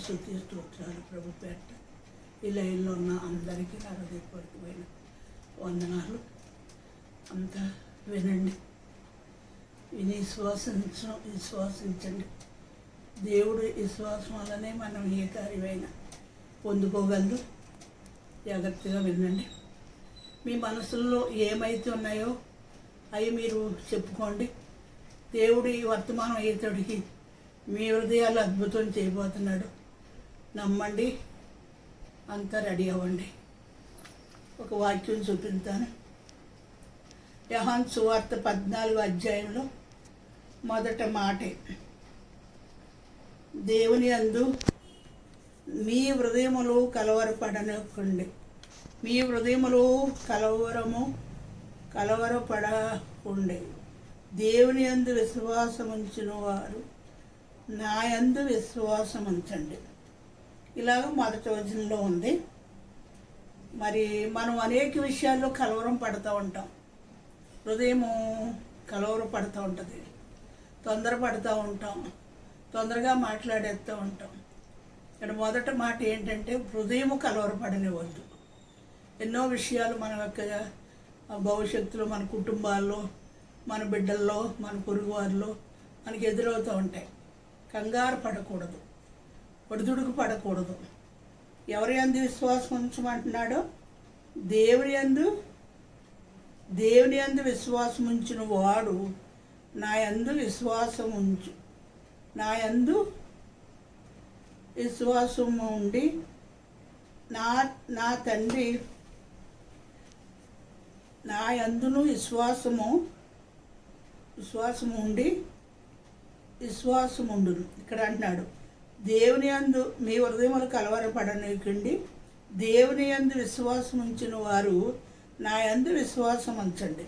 స్తుతి స్తోత్రాలు ప్రభు పేట. ఈ లైన్లో ఉన్న అందరికీ నా హృదయపూర్వకమైన వందనాలు. అంతా వినండి, విని విశ్వాసించండి. దేవుడు విశ్వాసం వల్లనే మనం ఏ కార్యమైనా పొందుకోగలదు. జాగ్రత్తగా వినండి. మీ మనసుల్లో ఏమైతే ఉన్నాయో అవి మీరు చెప్పుకోండి. దేవుడు ఈ వర్తమానం అయ్యేటోడికి మీ హృదయాలు అద్భుతం చేయబోతున్నాడు. నమ్మండి, అంతా రెడీ అవ్వండి. ఒక వాక్యం చూపిస్తాను. యోహాను సువార్త 14వ అధ్యాయంలో మొదట మాటే, దేవుని యందు మీ హృదయములు కలవరపడనకండి. మీ హృదయములు కలవరపడకుండే. దేవుని యందు విశ్వాసం ఉంచిన వారు నా యందు విశ్వాసం ఉంచండి. ఇలాగ మొదటి వచనంలో ఉంది. మరి మనం అనేక విషయాల్లో కలవరం పడుతూ ఉంటాం. హృదయము కలవరపడుతూ ఉంటుంది, తొందరపడుతూ ఉంటాం, తొందరగా మాట్లాడేస్తూ ఉంటాం. ఇక్కడ మొదటి మాట ఏంటంటే హృదయము కలవరపడనివ్వద్దు. ఎన్నో విషయాలు మన యొక్క భవిష్యత్తులో, మన కుటుంబాల్లో, మన బిడ్డల్లో, మన పొరుగు వారిలో మనకి ఎదురవుతూ ఉంటాయి. కంగారు పడకూడదు, ఒడిదుడుకు పడకూడదు. ఎవరి యందు విశ్వాసం ఉంచమంటున్నాడో, దేవుని యందు విశ్వాసం ఉంచిన వాడు నా యందు విశ్వాసం ఉంచు. నా యందు విశ్వాసం ఉండి నా తండ్రి నా యందును విశ్వాసము ఉండి విశ్వాసముండును. ఇక్కడ అంటున్నాడు, దేవుని యందు మీ హృదయములు కలవరపడనీకండి. దేవుని యందు విశ్వాసం ఉంచిన వారు నా యందు విశ్వాసం ఉంచండి.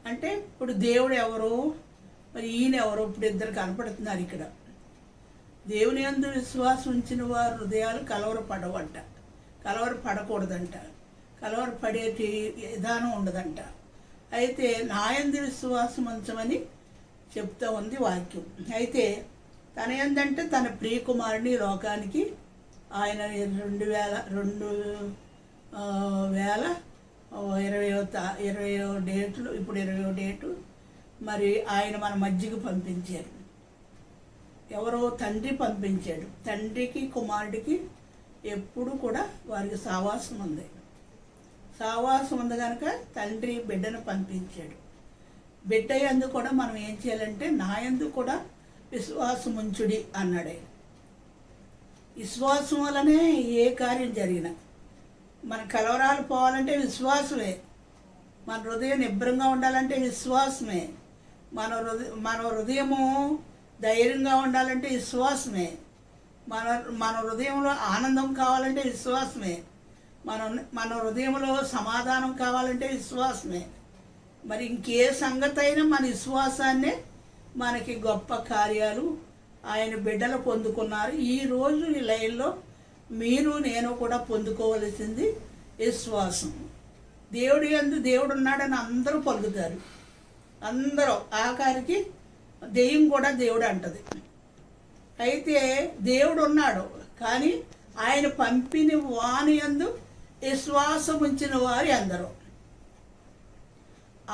అంటే ఇప్పుడు దేవుడు ఎవరో, మరి ఈయన ఎవరో, ఇప్పుడు ఇద్దరు కనపడుతున్నారు ఇక్కడ. దేవుని యందు విశ్వాసం ఉంచిన వారు హృదయాలు కలవరపడవంట, కలవరపడకూడదంట, కలవరపడేటి విధానం ఉండదంట. అయితే నా యందు విశ్వాసం ఉంచమని చెప్తూ ఉంది వాక్యం. అయితే తన ఏంటంటే తన ప్రియకుమారుని లోకానికి ఆయన 2020 డేట్లు, ఇప్పుడు 20వ డేటు, మరి ఆయన మన మధ్యకి పంపించారు. ఎవరో తండ్రి పంపించాడు. తండ్రికి కుమారుడికి ఎప్పుడు కూడా వారికి సావాసం ఉంది. సావాసం ఉంది కనుక తండ్రి బిడ్డను పంపించాడు. బిడ్డ యందు కూడా మనం ఏం చేయాలంటే నా యందు కూడా విశ్వాసం ఉంచుడి అన్నాడే. విశ్వాసం వల్లనే ఏ కార్యం జరిగినా, మన కలవరాలు పోవాలంటే విశ్వాసమే, మన హృదయం నిబ్రంగా ఉండాలంటే విశ్వాసమే, మన హృదయము ధైర్యంగా ఉండాలంటే విశ్వాసమే, మన హృదయంలో ఆనందం కావాలంటే విశ్వాసమే, మన హృదయంలో సమాధానం కావాలంటే విశ్వాసమే. మరి ఇంకే సంగతి అయినా మన విశ్వాసాన్నే మనకి గొప్ప కార్యాలు ఆయన బిడ్డలు పొందుకున్నారు. ఈరోజు ఈ లైన్లో మీరు నేను కూడా పొందుకోవలసింది విశ్వాసం. దేవుడి యందు దేవుడు ఉన్నాడని అందరూ పొందుతారు. అందరూ ఆఖరికి దెయ్యం కూడా దేవుడు అంటది. అయితే దేవుడు ఉన్నాడు, కానీ ఆయన పంపిన వాని యందు విశ్వాసం ఉంచిన వారు అందరూ.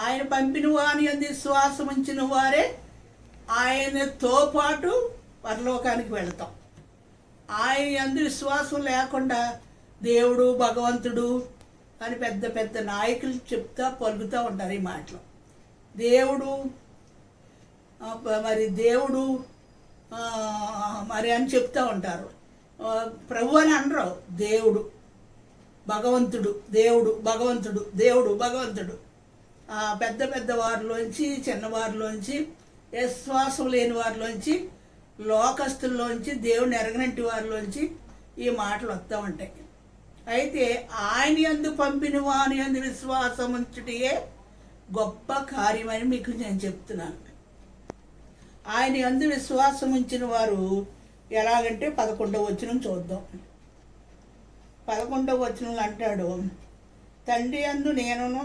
ఆయన పంపిన వాని యందు విశ్వాసం ఉంచిన వారే ఆయనతో పాటు పరలోకానికి వెళతాం. ఆయన యందు విశ్వాసం లేకుండా దేవుడు, భగవంతుడు అని పెద్ద పెద్ద నాయకులు పలుకుతూ ఉంటారు ఈ మాటలు. దేవుడు మరి అని చెప్తూ ఉంటారు. ప్రభు అని అనరు. దేవుడు భగవంతుడు, దేవుడు భగవంతుడు, దేవుడు భగవంతుడు. పెద్ద పెద్ద వారిలోంచి, చిన్నవారిలోంచి, విశ్వాసం లేని వారిలోంచి, లోకస్తుల్లోంచి, దేవుని ఎరగనంటి వారిలోంచి ఈ మాటలు వస్తూ ఉంటాయి. అయితే ఆయన యందు పంపిన వాని యందు విశ్వాసం ఉంచుటే గొప్ప కార్యమని మీకు నేను చెప్తున్నాను. ఆయన యందు విశ్వాసం ఉంచిన వారు ఎలాగంటే 11వ వచనం చూద్దాం. 11వ వచనంలో అంటాడు, తండ్రి యందు నేనును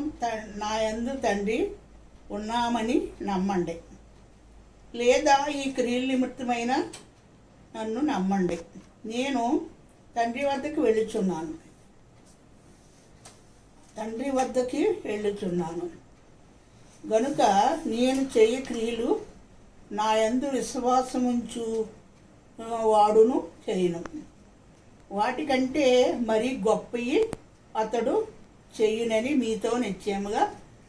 నా యందు తండ్రి ఉన్నామని నమ్మండి, లేదా ఈ క్రియల నిమిత్తమైన నన్ను నమ్మండి. నేను తండ్రి వద్దకు వెళ్ళుచున్నాను. తండ్రి వద్దకి వెళ్ళుచున్నాను గనుక నేను చేయ క్రియలు నా యందు విశ్వాసముంచు వాడును చేయను. వాటికంటే మరి గొప్పవి అతడు చెయ్యునని మీతో నిశ్చయముగా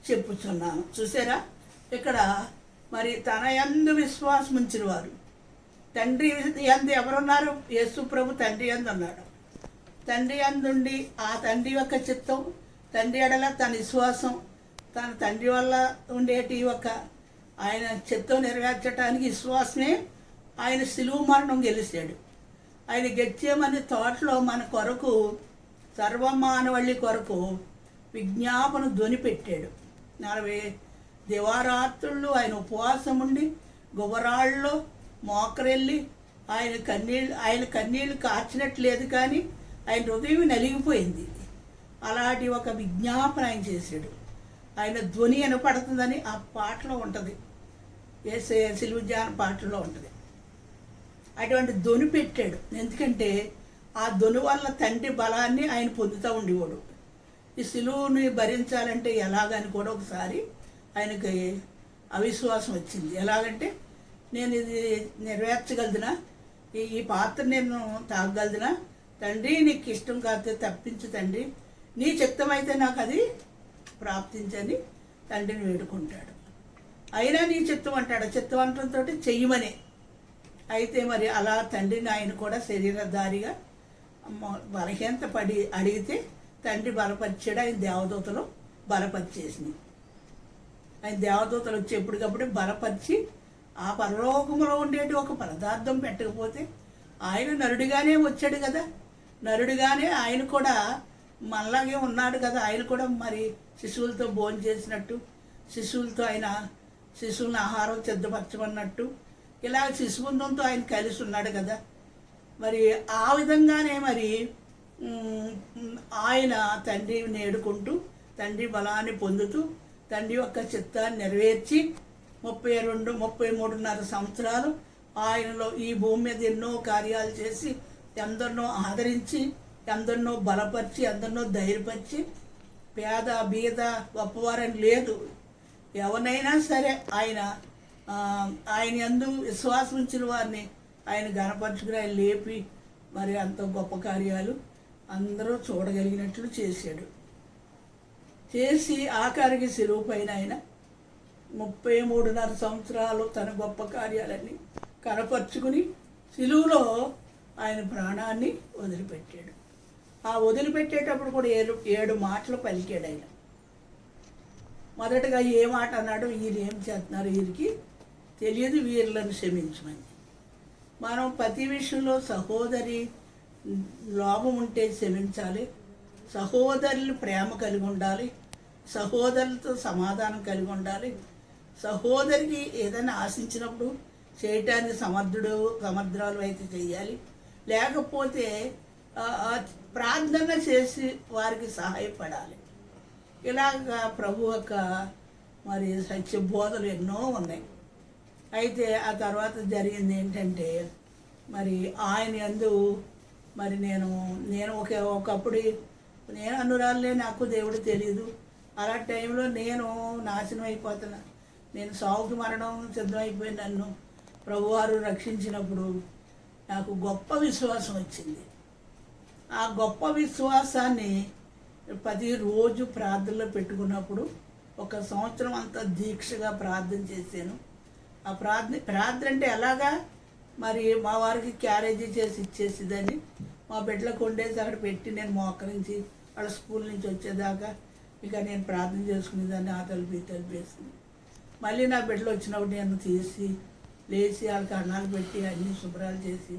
చెప్పుచున్నాను. చూసారా, ఇక్కడ మరి తన యందు విశ్వాసం ఉంచిన వారు, తండ్రి యందు ఎవరున్నారు? యేసు ప్రభు తండ్రి యందు ఉన్నాడు. తండ్రి యందుండి ఆ తండ్రి యొక్క చిత్తం, తండ్రి ఎడల తన విశ్వాసం, తన తండ్రి వల్ల ఉండేటి ఒక ఆయన చిత్తం నెరవేర్చడానికి విశ్వాసమే ఆయన శిలువ మరణం గెలిచాడు. ఆయన గెచ్చేమని తోటలో మన కొరకు, సర్వమానవళి కొరకు విజ్ఞాపన ధ్వని పెట్టాడు. 40 దివారాత్రులు ఆయన ఉపవాసం ఉండి గుబరాళ్ళలో మోకరెళ్ళి ఆయన కన్నీళ్ళు కార్చినట్లేదు, కానీ ఆయన హృదయం నలిగిపోయింది. అలాంటి ఒక విజ్ఞాపన ఆయన చేశాడు. ఆయన ధ్వని వినపడుతుందని ఆ పాటలో ఉంటుంది, సిలువ ధ్యాన పాటలో ఉంటుంది. అటువంటి ధ్వని పెట్టాడు. ఎందుకంటే ఆ ధ్వని వల్ల తండ్రి బలాన్ని ఆయన పొందుతూ ఉండేవాడు. ఈ సిలువుని భరించాలంటే ఎలాగని కూడా ఒకసారి ఆయనకి అవిశ్వాసం వచ్చింది. ఎలాగంటే నేను ఇది నెరవేర్చగలదునా, ఈ పాత్ర నేను తాగగలదునా, తండ్రి నీకు ఇష్టం కాకపోతే తప్పించు తండ్రి, నీ చిత్తమైతే నాకు అది ప్రాప్తించని తండ్రిని వేడుకుంటాడు. అయినా నీ చిత్తం అంటాడు. చిత్తవంతంతో చెయ్యమనే. అయితే మరి అలా తండ్రిని ఆయన కూడా శరీరధారిగా బలహీనత పడి అడిగితే తండ్రి బలపరిచాడు. ఆయన దేవదూతలు బలపరిచేసింది. ఆయన దేవదూతలు వచ్చి ఎప్పటికప్పుడు బలపరిచి ఆ పరలోకములో ఉండేటి ఒక పదార్థం పెట్టకపోతే ఆయన నరుడిగానే వచ్చాడు కదా, నరుడిగానే ఆయన కూడా మనలాగే ఉన్నాడు కదా. ఆయన కూడా మరి శిశువులతో భోజనం చేసినట్టు, శిశువులతో ఆయన శిశువుని ఆహారం సిద్ధపరచమన్నట్టు, ఇలా శిశుబృందంతో ఆయన కలిసి ఉన్నాడు కదా. మరి ఆ విధంగానే మరి ఆయన తండ్రిని నేడుకుంటూ, తండ్రి బలాన్ని పొందుతూ, తండ్రి యొక్క చిత్తాన్ని నెరవేర్చి 33.5 సంవత్సరాలు ఆయనలో ఈ భూమి మీద ఎన్నో కార్యాలు చేసి ఎందరినో ఆదరించి, ఎందరినో బలపరిచి, ఎందరినో ధైర్యపరిచి, పేద బీద గొప్పవారని లేదు, ఎవరినైనా సరే ఆయన యందు విశ్వాసం ఉంచిన వారిని ఆయన గణపరచుకుని ఆయన లేపి మరి అంత గొప్ప కార్యాలు అందరూ చూడగలిగినట్లు చేశాడు. చేసి ఆఖరికి శిలువ పైన ఆయన 33.5 సంవత్సరాలు తన గొప్ప కార్యాలన్నీ కనపరుచుకుని శిలువలో ఆయన ప్రాణాన్ని వదిలిపెట్టాడు. ఆ వదిలిపెట్టేటప్పుడు కూడా 7 మాటలు పలికాడు ఆయన. మొదటగా ఏ మాట అన్నాడు? వీరు ఏం చేస్తున్నారు, వీరికి తెలియదు, వీరులను క్షమించమని. మనం ప్రతి విషయంలో సహోదరి లోపం ఉంటే క్షమించాలి, సహోదరులు ప్రేమ కలిగి ఉండాలి, సహోదరులతో సమాధానం కలిగి ఉండాలి, సహోదరికి ఏదైనా ఆశించినప్పుడు చేయటానికి సమర్థురాలు అయితే చేయాలి, లేకపోతే ప్రార్థన చేసి వారికి సహాయపడాలి. ఇలాగా ప్రభు యొక్క మరి సత్య బోధలు ఎన్నో ఉన్నాయి. అయితే ఆ తర్వాత జరిగింది ఏంటంటే మరి ఆయన యందు మరి నేను ఒకప్పుడు నేను అనురాలే, నాకు దేవుడు తెలియదు. అలాంటి టైంలో నేను నాశనం అయిపోతున్నా, నేను సాగుకు మరణం సిద్ధమైపోయి నన్ను ప్రభువారు రక్షించినప్పుడు నాకు గొప్ప విశ్వాసం వచ్చింది. ఆ గొప్ప విశ్వాసాన్ని ప్రతిరోజు ప్రార్థనలో పెట్టుకున్నప్పుడు 1 సంవత్సరం అంతా దీక్షగా ప్రార్థన చేశాను. ఆ ప్రార్థన అంటే ఎలాగా, మరి మా వారికి క్యారేజీ చేసి ఇచ్చేసేదాన్ని, మా బిడ్డలకు వండేసి అక్కడ పెట్టి నేను మోకరించి వాళ్ళ స్కూల్ నుంచి వచ్చేదాకా ఇక నేను ప్రార్థన చేసుకునేదాన్ని. ఆ తలిపేసింది. మళ్ళీ నా బిడ్డలు వచ్చినప్పుడు నేను తీసి లేచి వాళ్ళకి అన్నాలు పెట్టి అన్నీ శుభ్రాలు చేసి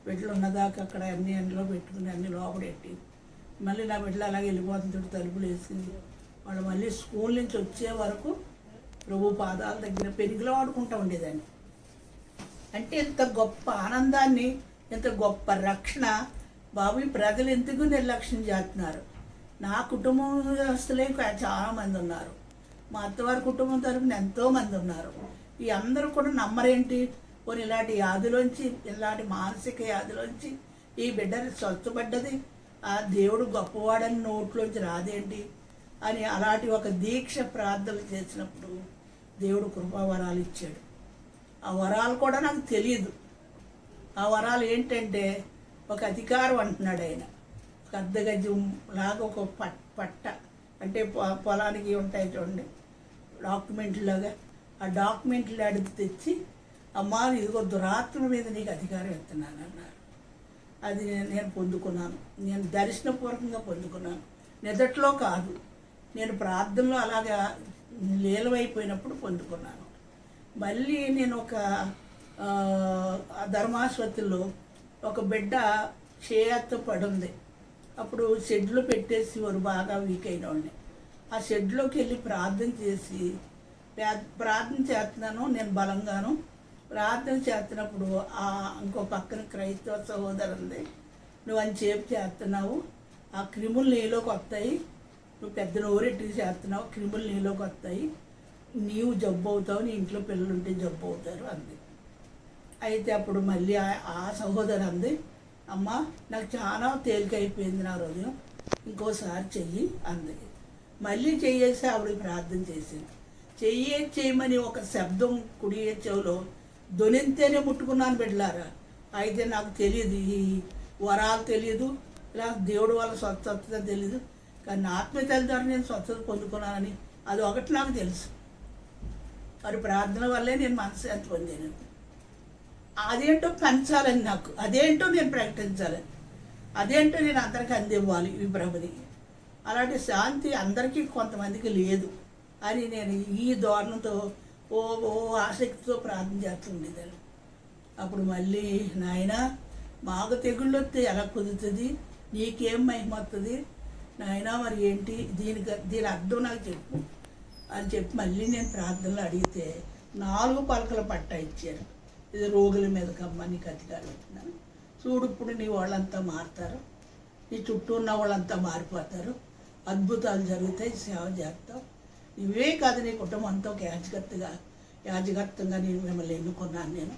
బిడ్డలు ఉన్నదాకా అక్కడ అన్ని ఎండలో పెట్టుకుని అన్ని లోపడెట్టి మళ్ళీ నా బిడ్డలు అలాగే వెళ్ళిపోతుంటాడు, తలుపులు వేసింది. వాళ్ళు మళ్ళీ స్కూల్ నుంచి వచ్చే వరకు ప్రభు పాదాల దగ్గర పెరుగులో ఆడుకుంటూ ఉండేదాన్ని. అంటే ఇంత గొప్ప ఆనందాన్ని, ఇంత గొప్ప రక్షణ బాబు ఈ ప్రజలు ఎందుకు నిర్లక్ష్యం చేస్తున్నారు. నా కుటుంబస్తులే చాలామంది ఉన్నారు, మా అత్తవారి కుటుంబం తరపున ఎంతోమంది ఉన్నారు. ఈ అందరూ కూడా నమ్మరేంటి, కొన్ని ఇలాంటి వ్యాధులోంచి, ఇలాంటి మానసిక వ్యాధులోంచి ఈ బిడ్డ స్వస్థపడ్డది, ఆ దేవుడు గొప్పవాడని నోట్లోంచి రాదేంటి అని అలాంటి ఒక దీక్ష ప్రార్థనలు చేసినప్పుడు దేవుడు కృపావరాలు ఇచ్చాడు. ఆ వరాలు కూడా నాకు తెలియదు. ఆ వరాలు ఏంటంటే ఒక అధికారం అంటున్నాడు ఆయన. ఒక అర్ధగజం లాగా ఒక పట్ట అంటే పొలానికి ఉంటాయి చూడండి డాక్యుమెంట్లు లాగా, ఆ డాక్యుమెంట్లు అడిగి తెచ్చి అమ్మా ఇదిగో దురాత్మ మీద నీకు అధికారం ఇస్తున్నాను అన్నారు. అది నేను పొందుకున్నాను. నేను దర్శనపూర్వకంగా పొందుకున్నాను, నిదట్లో కాదు. నేను ప్రార్థనలో అలాగా లీలమైపోయినప్పుడు పొందుకున్నాను. మళ్ళీ నేను ఒక ధర్మాసుపత్రిలో ఒక బిడ్డ చేయత్తో పడుంది. అప్పుడు షెడ్లో పెట్టేసి వారు బాగా వీక్ అయిన వాడిని. ఆ షెడ్లోకి వెళ్ళి ప్రార్థన చేసి ప్రార్థన చేస్తున్నాను. నేను బలంగాను ప్రార్థన చేస్తున్నప్పుడు ఇంకో పక్కన క్రైస్తవ సహోదరు ఉంది, నువ్వు అని చేపు చేస్తున్నావు, ఆ క్రిములు నీలోకి వస్తాయి, నువ్వు పెద్ద నోరెట్టి చేస్తున్నావు, క్రిములు నీలోకి వస్తాయి, నీవు జబ్బు అవుతావు, నీ ఇంట్లో పిల్లలు ఉంటే జబ్బు అవుతారు అంది. అయితే అప్పుడు మళ్ళీ ఆ సహోదరు అంది, అమ్మ నాకు చాలా తేలికైపోయింది నా రోజు, ఇంకోసారి చెయ్యి అంది. మళ్ళీ చెయ్యేసి ఆవిడ ప్రార్థన చేసింది. చేయమని ఒక శబ్దం కుడి చెవిలో దొనింతేనే ముట్టుకున్నాను బిడ్డలారా. అయితే నాకు తెలియదు, ఈ వరాలు తెలియదు, ఇలా దేవుడు వాళ్ళ స్వస్థత తెలియదు, కానీ నా ఆత్మీయతల ద్వారా నేను స్వస్థత పొందుకున్నానని అది ఒకటి నాకు తెలుసు. వారి ప్రార్థన వల్లే నేను మనశ్శాంతి పొందాను. అదేంటో పెంచాలని నాకు, అదేంటో నేను ప్రకటించాలని, అదేంటో నేను అందరికీ అందివ్వాలి ఈ ప్రభుని. అలాంటి శాంతి అందరికీ కొంతమందికి లేదు అని నేను ఈ ధోరణితో ఓ ఆసక్తితో ప్రార్థన చేస్తుండేదాన్ని. అప్పుడు మళ్ళీ నాయన మాకు తెగుళ్ళు వస్తే ఎలా కుదురుతుంది, నీకేం మహిమ వస్తుంది నాయన, మరి ఏంటి దీని అర్థం నాకు చెప్పు అని చెప్పి మళ్ళీ నేను ప్రార్థనలు అడిగితే 4 పలకల పట్ట ఇచ్చారు. ఇది రోగుల మీద కమ్మ నీకు అధికారం పెట్టినాను, చూడు ఇప్పుడు నీ వాళ్ళంతా మారుతారు, నీ చుట్టూ ఉన్న వాళ్ళంతా మారిపోతారు, అద్భుతాలు జరుగుతాయి, సేవ చేస్తావు, నువ్వే కాదు నీ కుటుంబంతో యాజకత్వంగా నేను మిమ్మల్ని ఎన్నుకున్నాను నేను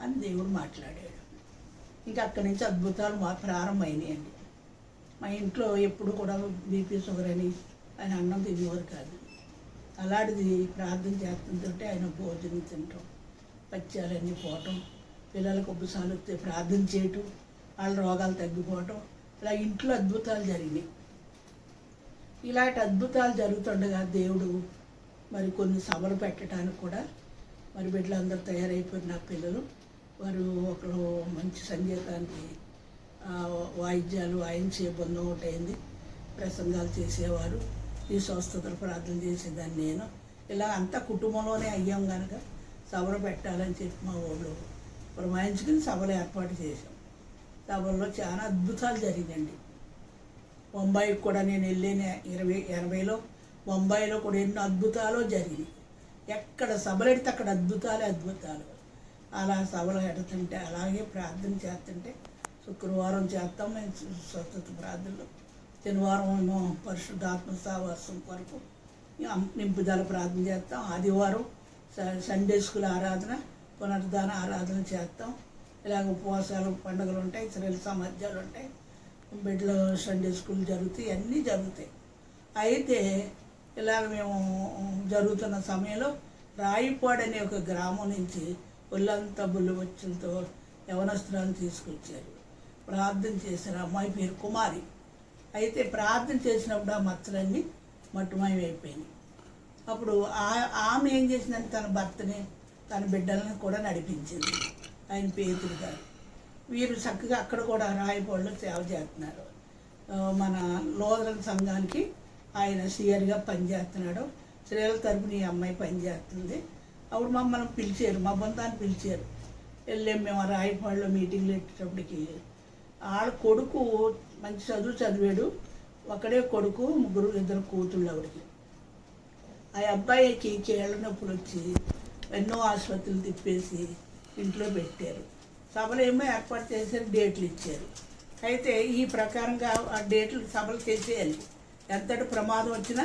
అని దేవుడు మాట్లాడాడు. ఇంకా అక్కడి నుంచి అద్భుతాలు ప్రారంభమైనాయండి. మా ఇంట్లో ఎప్పుడు కూడా బీపీ షుగర్ అని ఆయన అన్నం తినేవారు కాదు. అలాంటిది ప్రార్థన చేస్తుంటే ఆయన భోజనం తినటం, పచ్చాలన్నీ పోవటం, పిల్లలకు ఉపసాలు వస్తే ప్రార్థన చేయటం, వాళ్ళ రోగాలు తగ్గిపోవటం, ఇలా ఇంట్లో అద్భుతాలు జరిగినాయి. ఇలాంటి అద్భుతాలు జరుగుతుండగా దేవుడు మరి కొన్ని సభలు పెట్టడానికి కూడా మరి బిడ్డలందరూ తయారైపోయిన నా పిల్లలు వారు ఒకరు మంచి సంగీతానికి వాయిద్యాలు వాయించే బృందం ఒకటి అయింది, ప్రసంగాలు చేసేవారు, ఈ స్వస్థతలు ప్రార్థన చేసేదాన్ని నేను. ఇలా అంతా కుటుంబంలోనే అయ్యాం కనుక సభలు పెట్టాలని చెప్పి మా ఊళ్ళో పురమాయించుకుని సభలు ఏర్పాటు చేశాం. సభల్లో చాలా అద్భుతాలు జరిగాయండి. బొంబాయికి కూడా నేను వెళ్ళిన 80లో బొంబాయిలో కూడా ఎన్నో అద్భుతాలు జరిగినాయి. ఎక్కడ సభలు ఎడితే అక్కడ అద్భుతాలు. అలా సభలు ఎడుతుంటే అలాగే ప్రార్థన చేస్తుంటే శుక్రవారం చేస్తాం మేము స్వస్థత ప్రార్థనలు, శనివారం ఏమో పరిశుద్ధాత్మ సావాసం కొరకు నింపుదల ప్రార్థన చేస్తాం, ఆదివారం సండే స్కూల్ ఆరాధన, పునరుద్ధాన ఆరాధన చేస్తాం. ఇలాగ ఉపవాసాలు పండుగలు ఉంటాయి, ఇతరుల సామర్థ్యాలు ఉంటాయి, బిడ్డలు సండే స్కూల్ జరుగుతాయి, అన్నీ జరుగుతాయి. అయితే ఇలాగ మేము జరుగుతున్న సమయంలో రాయిపాడు అనే ఒక గ్రామం నుంచి ఒళ్ళంతా బుల్లివచ్చులతో యవనస్త్రాన్ని తీసుకొచ్చారు. ప్రార్థన చేశారు. అమ్మాయి పేరు కుమారి. అయితే ప్రార్థన చేసినప్పుడు ఆ మచ్చలన్నీ మట్టుమయమైపోయినాయి. అప్పుడు ఆమె ఏం చేసిందంటే తన భర్తని తన బిడ్డలను కూడా నడిపించింది. ఆయన పేతురు గారు. వీరు చక్కగా అక్కడ కూడా రాయపాడులో సేవ చేస్తున్నారు. మన లోదరల సంఘానికి ఆయన సీఆర్గా పనిచేస్తున్నాడు. స్త్రీల తరపున ఈ అమ్మాయి పనిచేస్తుంది. అప్పుడు మమ్మల్ని పిలిచారు, మా బృందాన్ని పిలిచారు. వెళ్ళాం మేము రాయపాడులో మీటింగ్లు పెట్టేటప్పటికి. వాళ్ళ కొడుకు మంచి చదివాడు, ఒకడే కొడుకు, 2 కూతుళ్ళు ఆవిడకి. ఆ అబ్బాయికి కీళ్ళ నొప్పులు వచ్చి ఎన్నో ఆసుపత్రులు తిప్పేసి ఇంట్లో పెట్టారు. సభలు ఏమో ఏర్పాటు చేశారు, డేట్లు ఇచ్చారు. అయితే ఈ ప్రకారంగా ఆ డేట్లు సభలు చేసేయాలి, ఎంతటి ప్రమాదం వచ్చినా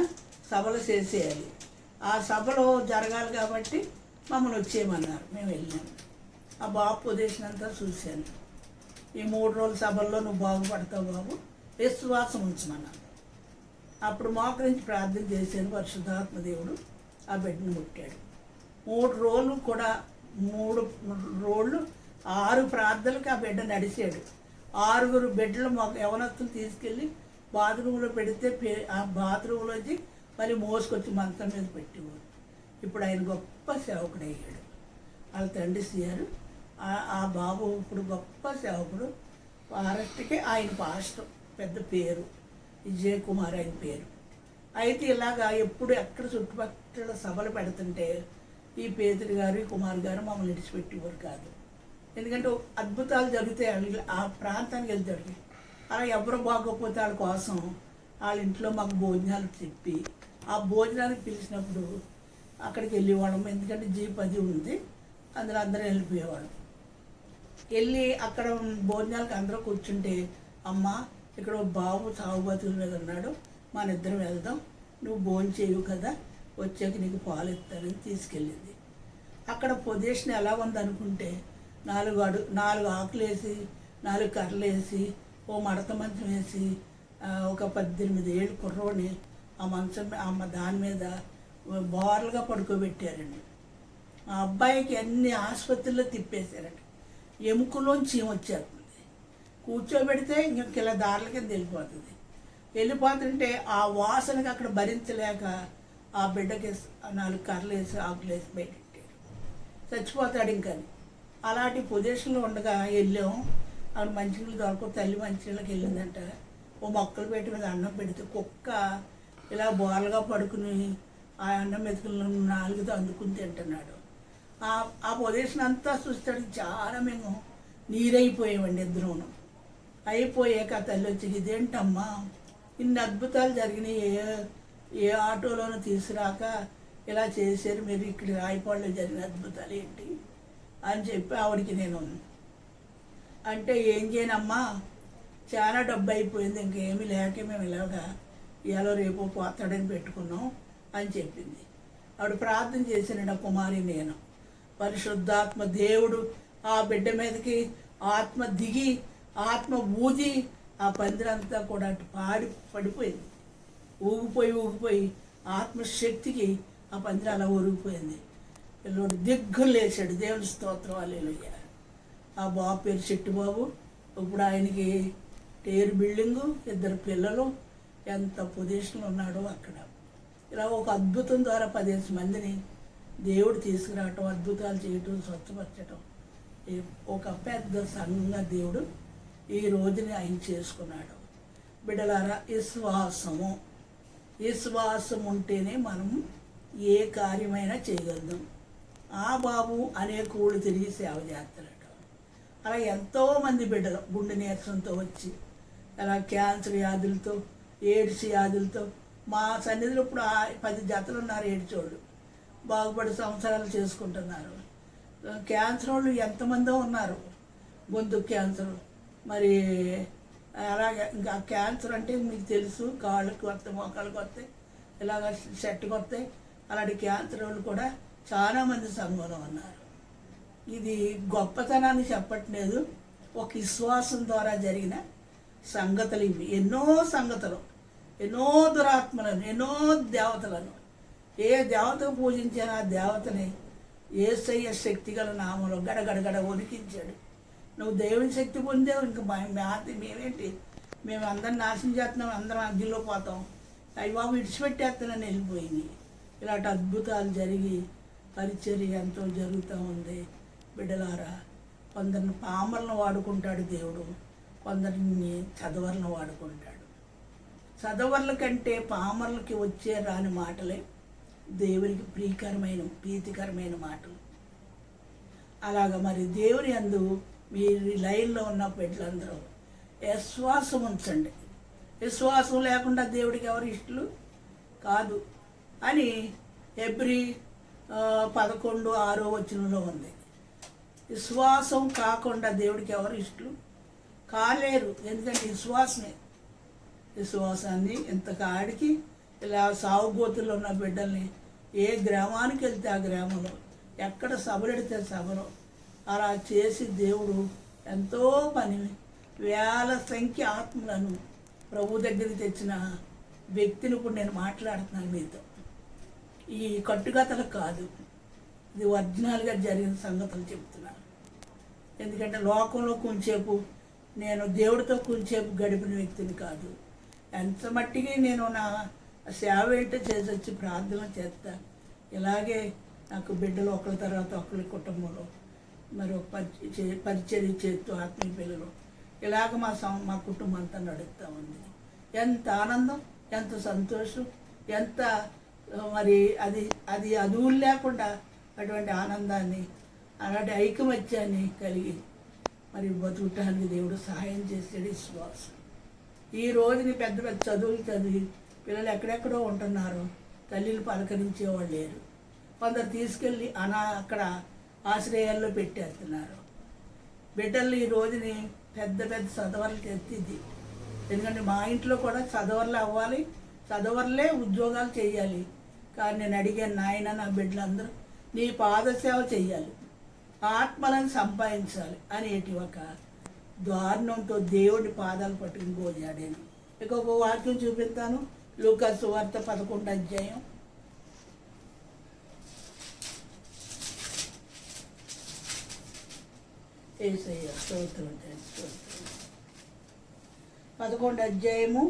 సభలు చేసేయాలి. ఆ సభలో జరగాలి కాబట్టి మమ్మల్ని వచ్చేయమన్నారు. మేము వెళ్ళాము. ఆ బాబు పొజిషన్ అంతా చూశాను. ఈ 3 రోజుల సభల్లో నువ్వు బాగుపడతావు బాబు, విశ్వాసం ఉంచమన్నాను. అప్పుడు మోకరించి ప్రార్థన చేశాను. పరిశుద్ధాత్మ దేవుడు ఆ బిడ్డను ముట్టాడు. 3 రోజులు కూడా 3 రోజులు 6 ప్రార్థనలకు ఆ బిడ్డ నడిచాడు. 6 బిడ్డలు యవనస్తులు తీసుకెళ్ళి బాత్రూంలో పెడితే ఆ బాత్రూంలోంచి మళ్ళీ మోసుకొచ్చి మంచం మీద పెట్టేవారు. ఇప్పుడు ఆయన గొప్ప సేవకుడయ్యాడు. వాళ్ళ తండ్రి సీఆర్. ఆ బాబు ఇప్పుడు గొప్ప సేవకుడు. ఫారెస్ట్కి ఆయన పాస్టర్, పెద్ద పేరు విజయ్ కుమార్ ఆయన పేరు. అయితే ఇలాగా ఎప్పుడు ఎక్కడ చుట్టుపక్కల సభలు పెడుతుంటే ఈ పేదరి గారు, ఈ కుమార్ గారు మమ్మల్ని విడిచిపెట్టేవారు కాదు. ఎందుకంటే అద్భుతాలు జరుగుతాయి ఆ ప్రాంతానికి వెళ్తాడు. అలా ఎవరు బాగోకపోతే వాళ్ళ కోసం వాళ్ళ ఇంట్లో మాకు భోజనాలు చెప్పి ఆ భోజనానికి పిలిచినప్పుడు అక్కడికి వెళ్ళేవాళ్ళం. ఎందుకంటే జీప్ అది ఉంది, అందులో అందరూ వెళ్ళిపోయేవాళ్ళం. వెళ్ళి అక్కడ భోజనాలకు అందరూ కూర్చుంటే, అమ్మ ఇక్కడ బాబు సాగుబతుల మీద ఉన్నాడు, మన ఇద్దరం వెళ్దాం, నువ్వు భోజనం చేయవు కదా, వచ్చాక నీకు పాలు ఇస్తానని తీసుకెళ్ళింది. అక్కడ పొజిషన్ ఎలా ఉందనుకుంటే 4 ఆకులు వేసి 4 కర్రలు వేసి ఓ మడత మంచం వేసి ఒక 18 ఏళ్ళు కుర్రోని ఆ మంచం దాని మీద బోర్లుగా పడుకోబెట్టారండి. ఆ అబ్బాయికి అన్ని ఆసుపత్రుల్లో తిప్పేశారండి. ఎముకలోంచి వచ్చేస్తుంది. కూర్చోబెడితే ఇంక ఇలా దారుల కింద వెళ్ళిపోతుంటే ఆ వాసనకి అక్కడ భరించలేక ఆ బిడ్డకి 4 కర్రలు వేసి ఆకులు వేసి బయటెట్టారు. చచ్చిపోతాడు ఇంకని. అలాంటి పొజిషన్లో ఉండగా వెళ్ళాం. ఆవిడ మంచినీళ్ళు దొరకవు, తల్లి మంచినీళ్ళకి వెళ్ళిందంట. ఓ మొక్కలు పెట్టి మీద అన్నం పెడితే కుక్క ఇలా బోర్లుగా పడుకుని ఆ అన్నం మెతుకులను 4తో అందుకుని తింటున్నాడు. ఆ పొజిషన్ అంతా చూస్తాడు. చాలా మేము నీరైపోయామండి ఇద్దరును. అయిపోయాక తల్లి వచ్చి, ఇదేంటమ్మా ఇన్ని అద్భుతాలు జరిగినాయి, ఏ ఆటోలోనూ తీసుకురాక ఇలా చేశారు మీరు, ఇక్కడ రాయపాడులో జరిగిన అద్భుతాలు ఏంటి అని చెప్పి ఆవిడకి నేను అంటే, ఏం చేయనమ్మా చాలా డబ్బు అయిపోయింది, ఇంకేమీ లేక మేము ఇలాగా ఇవాళ రేపు పోతాడని పెట్టుకున్నాం అని చెప్పింది. ఆవిడ ప్రార్థన చేసిన కుమారి నేను. పరిశుద్ధాత్మ దేవుడు ఆ బిడ్డ మీదకి ఆత్మ దిగి ఆత్మ ఊది ఆ పందిరంతా కూడా అటు పడిపోయింది. ఊగిపోయి ఆత్మశక్తికి ఆ పందిరి అలా ఊరిగిపోయింది. పిల్లోడు దిగ్గులు లేచాడు. దేవుని స్తోత్రం హల్లెలూయా. ఆ బాబు పేరు చెట్టుబాబు. ఇప్పుడు ఆయనకి టేరు బిల్డింగు, 2 పిల్లలు, ఎంత పొజిషన్లో ఉన్నాడో అక్కడ. ఇలా ఒక అద్భుతం ద్వారా 15 మందిని దేవుడు తీసుకురావటం, అద్భుతాలు చేయటం, స్వచ్ఛపరచటం, ఒక పెద్ద సంఘంగా దేవుడు ఈ రోజుని ఆయన చేసుకున్నాడు. బిడ్డలారా, విశ్వాసం ఉంటేనే మనం ఏ కార్యమైనా చేయగలుగుతాం. ఆ బాబు అనేక ఊళ్ళు తిరిగి సేవ చేస్తాడట. అలా ఎంతోమంది బిడ్డలు గుండె నీరసంతో వచ్చి, అలా క్యాన్సర్ వ్యాధులతో, ఎయిడ్స్ వ్యాధులతో మా సన్నిధిలో ఇప్పుడు 10 జతలు ఉన్నారు. ఏడ్చోళ్ళు బాగుపడి సంవత్సరాలు చేసుకుంటున్నారు. క్యాన్సర్ వాళ్ళు ఎంతమందో ఉన్నారు. గొంతు క్యాన్సర్, మరి అలాగే ఇంకా క్యాన్సర్ అంటే మీకు తెలుసు, కాళ్ళకి వస్తాయి, మోకాళ్ళకి వస్తాయి, ఇలాగ షర్ట్కి వస్తాయి. అలాంటి క్యాన్సర్ వాళ్ళు కూడా చాలామంది సంఘంలో ఉన్నారు. ఇది గొప్పతనాన్ని చెప్పట్లేదు, ఒక విశ్వాసం ద్వారా జరిగిన సంగతులు ఇవి. ఎన్నో సంగతులు, ఎన్నో దురాత్మలను, ఎన్నో దేవతలను, ఏ దేవతకు పూజించిన ఆ దేవతని యేసయ్య శక్తిగల నామంలో గడగడగడ వణికించాడు. నువ్వు దేవుని శక్తి పొందావు, ఇంకా మేమేంటి, మేము అందరిని నాశనం చేస్తున్నాం, అందరం అగ్గిలో పోతాం, అవి బాబు విడిచిపెట్టేస్తానని వెళ్ళిపోయింది. ఇలాంటి అద్భుతాలు జరిగి పరిచర్య ఎంతో జరుగుతూ ఉంది. బిడ్డలారా, కొందరిని పామర్లను వాడుకుంటాడు దేవుడు, కొందరిని చదవర్లను వాడుకుంటాడు. చదవర్ల కంటే పామర్లకి వచ్చే రాని మాటలే దేవునికి ప్రీతికరమైన మాటలు. అలాగా మరి దేవుని యందు మీరు లైన్లో ఉన్న బిడ్డలందరూ విశ్వాసం ఉంచండి. విశ్వాసం లేకుండా దేవుడికి ఎవరు ఇష్టలు కాదు అని హెబ్రీ 11:6 ఉంది. విశ్వాసం కాకుండా దేవుడికి ఎవరు ఇష్టలు కాలేరు. ఎందుకంటే విశ్వాసాన్ని ఇంతకాడికి ఇలా సాగుబోతుల్లో ఉన్న బిడ్డల్ని ఏ గ్రామానికి వెళ్తే ఆ గ్రామంలో, ఎక్కడ సభలు పెడితే సభలో అలా చేసి దేవుడు ఎంతో పని వేల సంఖ్య ఆత్మలను ప్రభు దగ్గరికి తెచ్చిన వ్యక్తిని ఇప్పుడు నేను మాట్లాడుతున్నాను మీతో. ఈ కట్టుకథలు కాదు, ఇది ఒరిజినల్గా జరిగిన సంగతులు చెప్తున్నాను. ఎందుకంటే లోకంలో కొంచెంసేపు నేను దేవుడితో కొంచెంసేపు గడిపిన వ్యక్తిని కాదు. ఎంత మట్టికి నేను నా సేవ ఏంటో చేసి వచ్చి ప్రార్థన చేస్తా. ఇలాగే నాకు బిడ్డలు ఒకరి తర్వాత ఒకరి కుటుంబంలో మరి ఒక పరిచర్య చేస్తూ ఆత్మీయ పిల్లలు ఇలాగ మా కుటుంబం అంతా నడుస్తూ ఉంది. ఎంత ఆనందం, ఎంత సంతోషం, ఎంత మరి అది అదువులు లేకుండా అటువంటి ఆనందాన్ని, అలాంటి ఐకమత్యాన్ని కలిగి మరి బతుకటానికి దేవుడు సహాయం చేసాడు. విశ్వాసం ఈ రోజుని పెద్ద పెద్ద చదువులు చదివి పిల్లలు ఎక్కడెక్కడో ఉంటున్నారు, తల్లిని పలకరించేవాళ్ళు లేరు. కొందరు తీసుకెళ్ళి అక్కడ ఆశ్రయాల్లో పెట్టేస్తున్నారు. బిడ్డలు ఈ రోజుని పెద్ద పెద్ద చదవర్లు తెచ్చిద్ది. ఎందుకంటే మా ఇంట్లో కూడా చదవర్లు అవ్వాలి, చదవర్లే ఉద్యోగాలు చేయాలి. కానీ నేను అడిగాను, నాయన నా బిడ్డలందరూ నీ పాదసేవ చెయ్యాలి, ఆత్మలను సంపాదించాలి అనేటి ఒక దారుణంతో దేవుడి పాదాలు పట్టుకుని గోజాడాను. ఇంకొక వాక్యం చూపిస్తాను. లూకా సువార్త 11వ అధ్యాయం. యేసయ్య స్తోత్రం. 11వ అధ్యాయము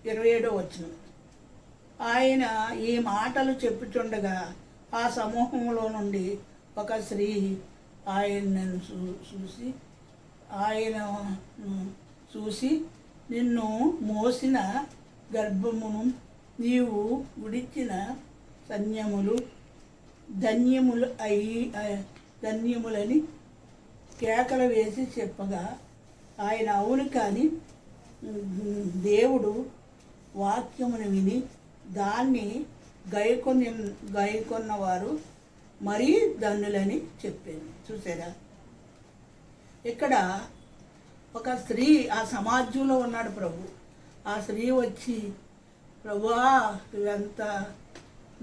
27వ వచనం. ఆయన ఈ మాటలు చెప్పుచుండగా ఆ సమూహంలో నుండి ఒక స్త్రీ ఆయనను చూసి నిన్ను మోసిన గర్భమును నీవు విడిచిన ధన్యములని కేకలు వేసి చెప్పగా ఆయన అవును, కానీ దేవుడు వాక్యమును విని దాన్ని గైకొన్నవారు మరీ ధన్యులని చెప్పాను. చూసారా, ఇక్కడ ఒక స్త్రీ ఆ సమాజంలో ఉన్నాడు ప్రభు. ఆ స్త్రీ వచ్చి, ప్రభువా నువ్వెంత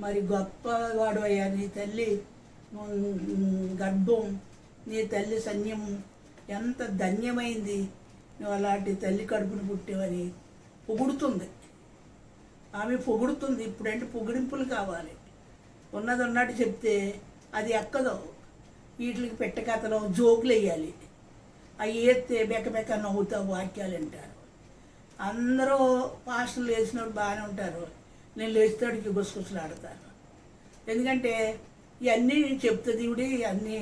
మరి గొప్పవాడు అయ్యా, నీ తల్లి గర్భం, నీ తల్లి సన్యం ఎంత ధన్యమైంది, నువ్వు అలాంటి తల్లి కడుపును పుట్టేవని పొగుడుతుంది. ఆమె పొగుడుతుంది. ఇప్పుడంటే పొగిడింపులు కావాలి. ఉన్నది ఉన్నట్టు చెప్తే అది ఎక్కదో. వీటికి పెట్టకథలో జోకులు వేయాలి. అవి వేస్తే బెక్క నవ్వుతావు, వాక్యాలు వింటారు. అందరూ పాస్టర్లు వేసినప్పుడు బాగానే ఉంటారు, నేను లేస్తాడికి గుసగుసలు ఆడతాను. ఎందుకంటే ఇవన్నీ చెప్తుంది ఇవిడి, అన్నీ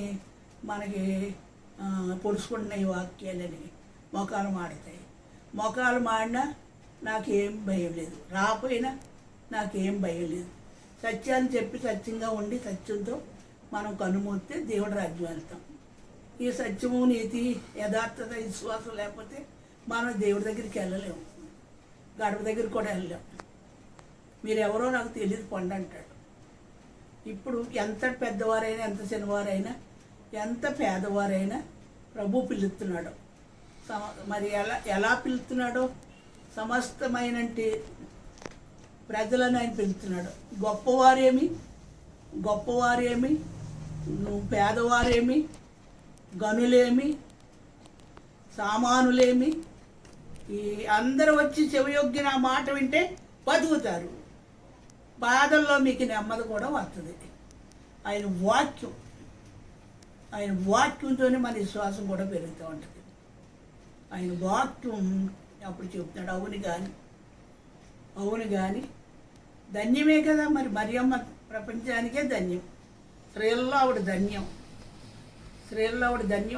మనకి పొడుచుకుంటున్నాయి వాక్యాలని. మొఖాలు మాడతాయి. మొఖాలు మాడినా నాకేం భయం లేదు, రాపోయినా నాకేం భయం లేదు. సత్యాన్ని చెప్పి సత్యంగా ఉండి సత్యంతో మనం కనుమూస్తే దేవుడి రాజ్యం వెళ్తాం. ఈ సత్యము, నీతి, యథార్థత, విశ్వాసం లేకపోతే మనం దేవుడి దగ్గరికి వెళ్ళలేము, గడప దగ్గరికి కూడా వెళ్ళలేము. మీరెవరో నాకు తెలియదు పండు అంటాడు. ఇప్పుడు ఎంత పెద్దవారైనా, ఎంత చిన్నవారైనా, ఎంత పేదవారైనా ప్రభు పిలుస్తున్నాడు. మరి ఎలా పిలుస్తున్నాడో సమస్తమైనంటి ప్రజలను ఆయన పిలుస్తున్నాడు. గొప్పవారేమి, నువ్వు పేదవారేమి, గనులేమి, సామానులేమి, ఈ అందరూ వచ్చి చెవియొగ్గిన ఆ మాట వింటే బతుకుతారు. బాధల్లో మీకు నెమ్మది కూడా వస్తుంది. ఆయన వాక్యంతోనే మన విశ్వాసం కూడా పెరుగుతూ ఉంటుంది. ఆయన వాక్యం అప్పుడు చెప్తున్నాడు, అవును కానీ ధన్యమే కదా. మరి మరియమ్మ ప్రపంచానికే ధన్యం. స్త్రీల్లో ఆవిడ ధన్యం.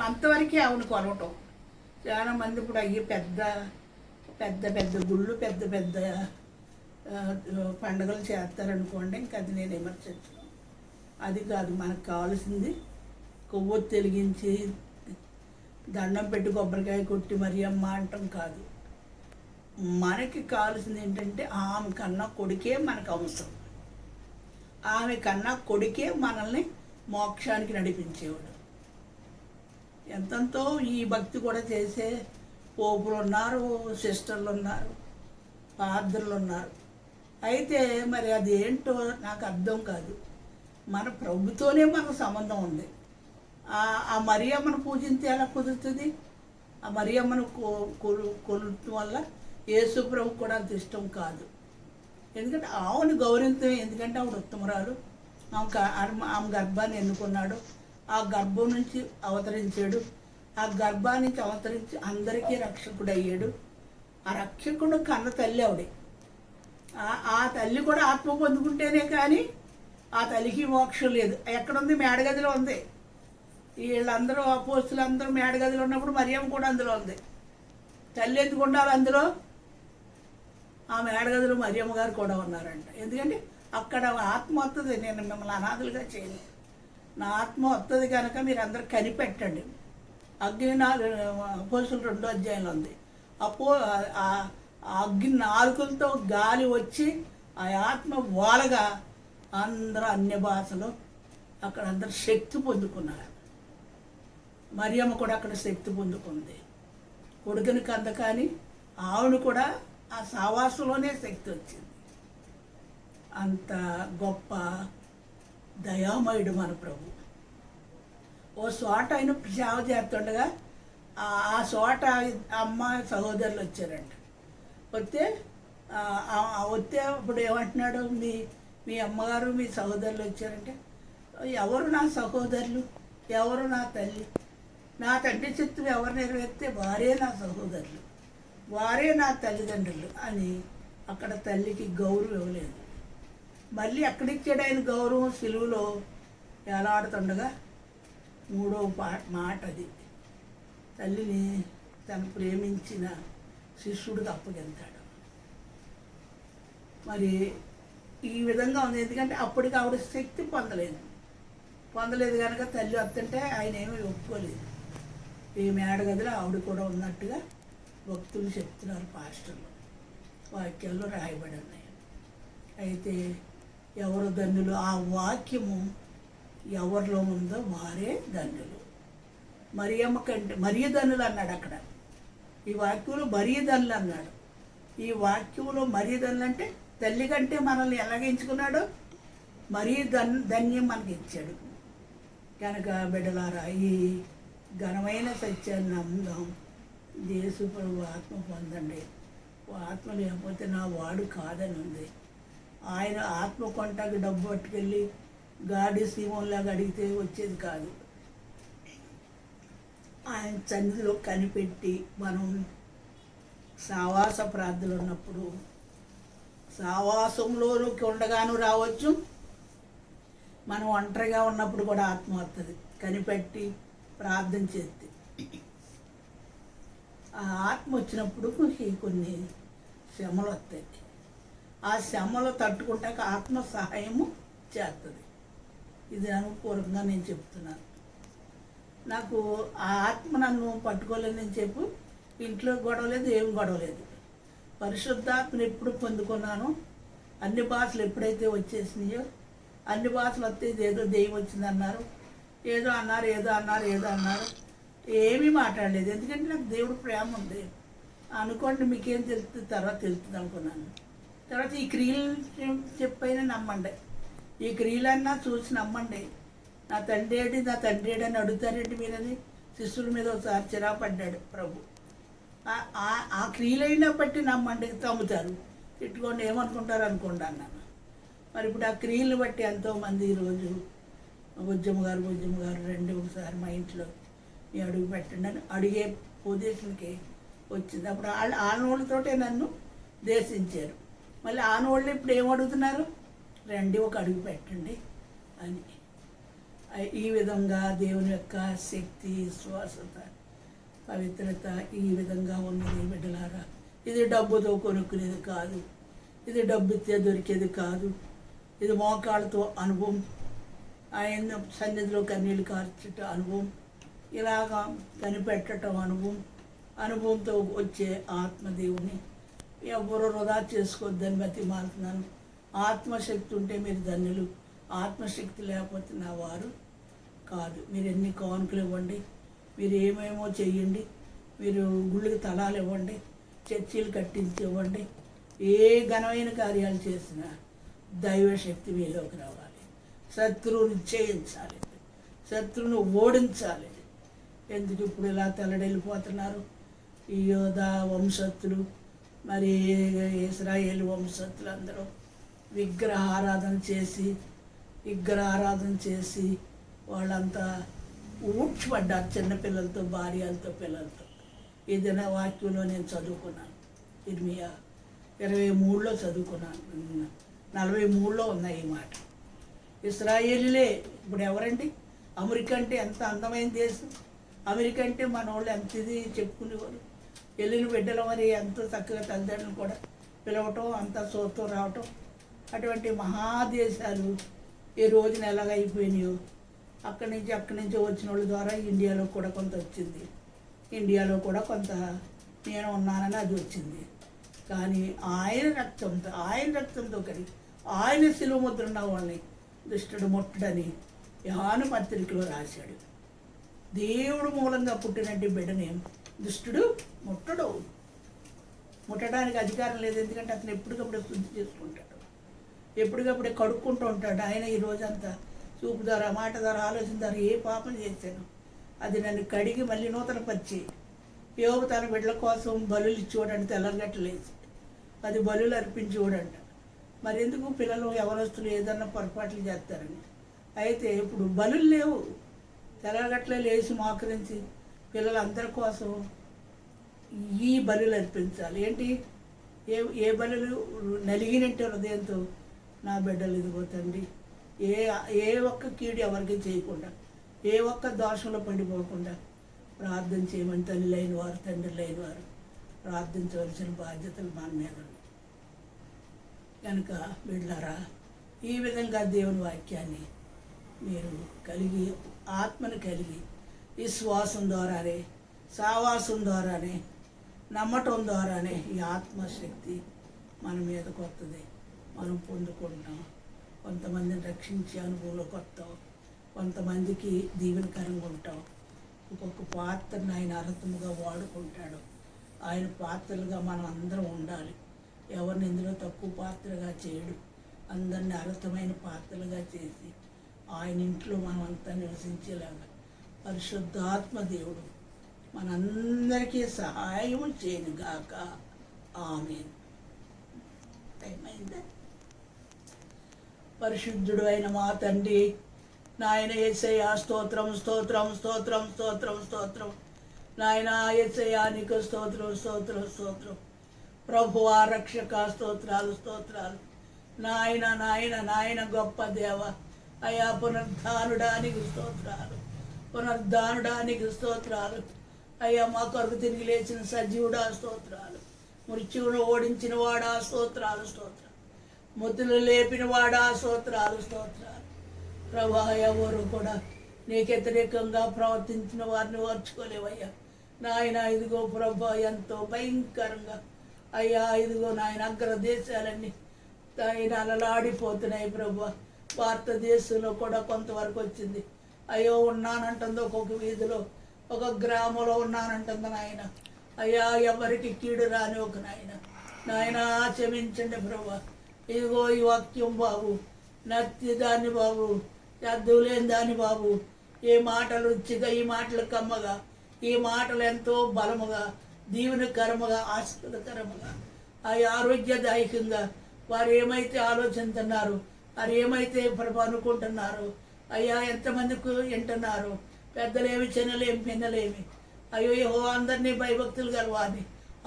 అంతవరకే ఆవిడ కొలవటం. చాలా మంది ఇప్పుడు అయ్యి పెద్ద గుళ్ళు, పెద్ద పండుగలు చేస్తారనుకోండి. ఇంకా అది నేను విమర్శించను. అది కాదు మనకు కావాల్సింది. కొవ్వొత్తి వెలిగించి దండం పెట్టి కొబ్బరికాయ కొట్టి మరియమ్మ అంటాం కాదు. మనకి కావాల్సింది ఏంటంటే ఆమె కన్నా కొడుకే మనకు అవసరం. ఆమె కన్నా కొడుకే మనల్ని మోక్షానికి నడిపించేవాడు. ఎంతంతో ఈ భక్తి కూడా చేసే పోపులు ఉన్నారు, సిస్టర్లు ఉన్నారు, పాద్రులు ఉన్నారు. అయితే మరి అది ఏంటో నాకు అర్థం కాదు. మన ప్రభుతోనే మనకు సంబంధం ఉంది. ఆ మరియమ్మను పూజించి ఎలా కుదురుతుంది? ఆ మరియమ్మను కొలటం వల్ల యేసు ప్రభు కూడా అంత ఇష్టం కాదు. ఎందుకంటే ఆవుని గౌరవించడం, ఎందుకంటే ఆవిడ ఉత్తమరాలు, ఆమె గర్భాన్ని ఎన్నుకున్నాడు, ఆ గర్భం నుంచి అవతరించాడు, ఆ గర్భానికి అవతరించి అందరికీ రక్షకుడు అయ్యాడు. ఆ రక్షకుడు కన్న తల్లి ఆవిడే. ఆ తల్లి కూడా ఆత్మ పొందుకుంటేనే కానీ ఆ తల్లికి మోక్షం లేదు. ఎక్కడుంది? మేడగదిలో ఉంది. వీళ్ళందరూ అపోస్తులందరూ మేడగదిలో ఉన్నప్పుడు మరియమ్మ కూడా అందులో ఉంది. తల్లి ఎందుకు ఉండాలి అందులో? ఆ మేడగదిలో మరియమ్మ గారు కూడా ఉన్నారంట. ఎందుకంటే అక్కడ ఆత్మ వస్తుంది. నేను మిమ్మల్ని అనాథులుగా చేయను, నా ఆత్మ వస్తుంది కనుక మీరు అందరు కనిపెట్టండి. అగ్ని అపోస్తుల 2వ అధ్యాయంలో ఉంది. ఆ అగ్ని నాలుకలతో గాలి వచ్చి ఆ ఆత్మ వాలగా అందరూ అన్య భాషలో అక్కడ అందరు శక్తి పొందుకున్నారు. మరియమ్మ కూడా అక్కడ శక్తి పొందుకుంది. కొడుకుని కంద కానీ ఆవిడ కూడా ఆ సావాసంలోనే శక్తి వచ్చింది. అంత గొప్ప దయామయుడు మన ప్రభు. ఓ చోట ఆయన సేవ చేస్తుండగా ఆ చోట అమ్మ సహోదరులు వచ్చారంట. వస్తే ఇప్పుడు ఏమంటున్నాడు? మీ అమ్మగారు మీ సహోదరులు వచ్చారంటే, ఎవరు నా సహోదరులు, ఎవరు నా తల్లి, నా తండ్రి చిత్తం ఎవరు నెరవేరితే వారే నా సహోదరులు, వారే నా తల్లిదండ్రులు అని అక్కడ తల్లికి గౌరవం ఇవ్వలేదు. మళ్ళీ ఎక్కడిచ్చాడు ఆయన గౌరవం? సిలువలో వేలాడుతుండగా 3వ మాట అది, తల్లిని తను ప్రేమించిన శిష్యుడికి అప్పగిస్తాడు. మరి ఈ విధంగా ఉంది. ఎందుకంటే అప్పటికి ఆవిడ శక్తి పొందలేదు కనుక తల్లి వస్తుంటే ఆయన ఏమీ ఒప్పుకోలేదు. ఈ మేడగదిలో ఆవిడ కూడా ఉన్నట్టుగా భక్తులు చెప్తున్నారు, పాస్టర్లు వాక్యాల్లో రాయబడి ఉన్నాయి. అయితే ఎవరు ధన్యులు? ఆ వాక్యము ఎవరిలో ఉందో వారే ధన్యులు. మరియమ్మ కంటే మరియ ధన్యులు అన్నాడు అక్కడ. ఈ వాక్యంలో మరియ ధన్యులు అన్నాడు. ఈ వాక్యంలో మరియ ధన్యులు అంటే తల్లి కంటే మనల్ని ఎలాగ ఎంచుకున్నాడో ధన్యం మనకి ఇచ్చాడు. కనుక బిడ్డలారా, ఈ ఘనమైన సత్యాన్ని నమ్ముదాం. యేసు ప్రభు ఆత్మ పొందండి. ఆత్మ లేకపోతే నా వాడు కాదని ఉంది. ఆయన ఆత్మ కొంటాకి డబ్బు పట్టుకెళ్ళి గాడి సీమంలాగా అడిగితే వచ్చేది కాదు. ఆయన సన్నిధిలో కనిపెట్టి మనం సావాస ప్రార్థనలు ఉన్నప్పుడు సావాసంలోకి ఉండగాను రావచ్చు, మనం ఒంటరిగా ఉన్నప్పుడు కూడా ఆత్మ వస్తుంది. కనిపెట్టి ప్రార్థన చేస్తే ఆ ఆత్మ వచ్చినప్పుడు కొన్ని శ్రమలు వస్తాయి. ఆ శ్రమలు తట్టుకుంటాక ఆత్మ సహాయము చేస్తుంది. ఇది అనుపూర్వకంగా నేను చెప్తున్నాను. నాకు ఆ ఆత్మ నన్ను పట్టుకోలేదని చెప్పు ఇంట్లో గొడవలేదు, ఏం గొడవలేదు. పరిశుద్ధాత్మను ఎప్పుడు పొందుకున్నాను, అన్ని భాషలు ఎప్పుడైతే వచ్చేసినాయో, అన్ని భాషలు వస్తే ఏదో దెయ్యం వచ్చిందన్నారు, ఏదో అన్నారు, ఏమీ మాట్లాడలేదు. ఎందుకంటే నాకు దేవుడు ప్రేమ ఉంది. అనుకోండి మీకేం తెలుస్తుంది, తర్వాత తెలుస్తుంది అనుకున్నాను. తర్వాత ఈ క్రియలు చెప్పైనా నమ్మండి, ఈ క్రియలన్నా చూసి నమ్మండి. నా తండ్రి ఏడి అని అడుగుతారేంటి మీరని శిష్యుల మీద ఒకసారి చిరాపడ్డాడు ప్రభు. ఆ క్రియలైనా బట్టి నమ్మండి, తమ్ముతారు, తిట్టుకోండి, ఏమనుకుంటారు అనుకోండి అన్నాను. మరి ఇప్పుడు ఆ క్రియలు బట్టి ఎంతోమంది ఈరోజు బుజ్జమ్మ గారు రండి ఒకసారి మా ఇంట్లో మీ అడుగు పెట్టండి అని అడిగే పొజిషన్కి వచ్చింది. అప్పుడు ఆనోళ్ళతోటే నన్ను దేశించారు. మళ్ళీ ఆనోళ్ళు ఇప్పుడు ఏమడుగుతున్నారు? రండి ఒక అడుగు పెట్టండి అని. ఈ విధంగా దేవుని యొక్క శక్తి, విశ్వాసత, పవిత్రత ఈ విధంగా ఉన్నది బిడ్డలారా. ఇది డబ్బుతో కొనుక్కునేది కాదు, ఇది డబ్బు ఇస్తే దొరికేది కాదు. ఇది మోకాళ్ళతో అనుభవం, ఆయన సన్నిధిలో కన్నీళ్ళు కార్చట అనుభవం, ఇలాగా కనిపెట్టడం అనుభవంతో వచ్చే ఆత్మదేవుని ఎవరు వృధా చేసుకోవద్దని బతిమాలుతున్నాను. ఆత్మశక్తి ఉంటే మీరు ధన్యులు, ఆత్మశక్తి లేకపోతే నా వారు కాదు. మీరు ఎన్ని కానుకలు ఇవ్వండి, మీరు ఏమేమో చెయ్యండి, మీరు గుళ్ళకి తలాలు ఇవ్వండి, చర్చీలు కట్టించి ఇవ్వండి, ఏ ఘనమైన కార్యాలు చేసినా దైవశక్తి మీలోకి రావాలి. శత్రువుని జయించాలి, శత్రువును ఓడించాలి. ఎందుకు ఇప్పుడు ఇలా తల్లడిల్లిపోతున్నారు? ఈ యోధా వంశస్థులు, మరి ఇశ్రాయేలు వంశస్థులు అందరూ విగ్రహారాధన చేసి వాళ్ళంతా ఊడ్చిపడ్డారు, చిన్నపిల్లలతో, భార్యలతో, పిల్లలతో. ఏదైనా వాక్యంలో నేను చదువుకున్నాను, ఇర్మియా 23లో చదువుకున్నాను, 43లో ఉన్నాయి ఈ మాట. ఇశ్రాయేలులే ఇప్పుడు ఎవరండి? అమెరికా అంటే ఎంత అందమైన దేశం, అమెరికా అంటే మన వాళ్ళు ఎంత ఇది చెప్పుకునేవారు. వెళ్ళిన బిడ్డలు మరి ఎంతో చక్కగా తల్లిదండ్రులు కూడా పిలవటం, అంతా చూస్తూ రావటం. అటువంటి మహాదేశాలు ఈ రోజున ఎలాగైపోయినాయో అక్కడి నుంచి వచ్చిన వాళ్ళ ద్వారా ఇండియాలో కూడా కొంత వచ్చింది, ఇండియాలో కూడా కొంత నేను ఉన్నానని అది వచ్చింది. కానీ ఆయన రక్తంతో కలిగి ఆయన శిలువ ముద్ర ఉన్న వాళ్ళని దుష్టుడు ముట్టడని యోహాను పత్రికలో రాశాడు. దేవుడు మూలంగా పుట్టినట్టు బిడ్డని దుష్టుడు ముట్టడానికి అధికారం లేదు. ఎందుకంటే అతను ఎప్పటికప్పుడు శుద్ధి చేసుకుంటాడు, ఎప్పటికప్పుడే కడుక్కుంటూ ఉంటాడు. ఆయన ఈ రోజంతా చూపు ద్వారా, మాట ద్వారా, ఆలోచన ద్వారా ఏ పాపం చేశాను అది నన్ను కడిగి మళ్ళీ నూతన పరిచి యోగు తన బిడ్డల కోసం బలులు ఇచ్చేవాడంట, తెల్లగట్టలేసి 10 బలులు అర్పించేవాడంట. మరి ఎందుకు పిల్లలు ఎవరొస్తులు ఏదన్నా పొరపాట్లు చేస్తారని. అయితే ఇప్పుడు బలులు లేవు, తెల్లగట్లే లేచి మోకరించి పిల్లలందరి కోసం ఈ బలులు అర్పించాలి. ఏంటి? ఏ బలులు? నలిగినట్టు హృదయంతో నా బిడ్డలు ఇదిగోతండి, ఏ ఒక్క కీడు ఎవరికి చేయకుండా, ఏ ఒక్క దోషంలో పడిపోకుండా ప్రార్థన చేయమని తల్లి లేని వారు, తండ్రి లేని వారు ప్రార్థించవలసిన బాధ్యతలు మన మీద ఉన్నాయి. కనుక బిడ్డలారా, ఈ విధంగా దేవుని వాక్యాన్ని మీరు కలిగి, ఆత్మను కలిగి, విశ్వాసం ద్వారానే, సావాసం ద్వారానే, నమ్మటం ద్వారానే ఈ ఆత్మశక్తి మన మీదకి వస్తుంది, మనం పొందుకుంటాం. కొంతమందిని రక్షించే అనుభవంలోకి వస్తాం, కొంతమందికి దీవెనకరంగా ఉంటాం. ఒక్కొక్క పాత్రను ఆయన అర్థముగా వాడుకుంటాడు. ఆయన పాత్రలుగా మనం అందరం ఉండాలి. ఎవరిని ఇందులో తక్కువ పాత్రగా చేయడు, అందరిని అర్థమైన పాత్రలుగా చేసి ఆయన ఇంట్లో మనం అంతా నివసించేలాగా పరిశుద్ధాత్మ దేవుడు మనందరికీ సహాయం చేయనుగాక. ఆమేన్. ఏమైందా? పరిశుద్ధుడు అయిన మా తండ్రి, నాయన యేసయ్యా, స్తోత్రం స్తోత్రం స్తోత్రం స్తోత్రం స్తోత్రం. నాయన యేసయ్యా, నీకు స్తోత్రం స్తోత్రం స్తోత్రం. ప్రభువా, రక్షక, స్తోత్రాలు స్తోత్రాలు. నాయన నాయన నాయన గొప్ప దేవ, అయా పునరుద్ధానుడానికి స్తోత్రాలు, పునరుద్ధానుడానికి స్తోత్రాలు. అయ్యా, మా కొరకు తిరిగి లేచిన సజీవుడా స్తోత్రాలు, మృత్యువును ఓడించిన వాడా స్తోత్రాలు స్తోత్రాలు, ముద్దులు లేపిన వాడా స్తోత్రాలు స్తోత్రాలు. ప్రభా, ఎవరు కూడా నీకు వ్యతిరేకంగా ప్రవర్తించిన వారిని ఓర్చుకోలేవయ్యా. నాయన ఇదిగో ప్రభా, ఎంతో భయంకరంగా అయ్యా, ఇదిగో నాయన అగ్రదేశాలన్నీ ఆయన అలలాడిపోతున్నాయి ప్రభా. భారతదేశంలో కూడా కొంతవరకు వచ్చింది. అయ్యో, ఉన్నానంటుంది ఒక్కొక్క వీధిలో, ఒక గ్రామంలో ఉన్నానంటుంది నాయన. అయ్యా, ఎవరికి కీడు రాని ఒక నాయన. నాయన క్షమించండి ప్రభా. ఇదిగో ఈ వాక్యం బాబు, నచ్చి దాన్ని బాబు, చదువులేని దాన్ని బాబు, ఈ మాటలు రుచిగా, ఈ మాటలు కమ్మగా, ఈ మాటలు ఎంతో బలముగా, దీవెనకరముగా, ఆశీర్వదకరముగా, అవి ఆరోగ్యదాయకంగా వారు ఏమైతే ఆలోచిస్తున్నారు, వారు ఏమైతే ప్రభు అనుకుంటున్నారు, అయ్యా ఎంతమందికి వింటున్నారు, పెద్దలేమి చిన్నలేమి పిన్నలేమి, అయ్యో యెహోవా అందరినీ భయభక్తులు గలవాని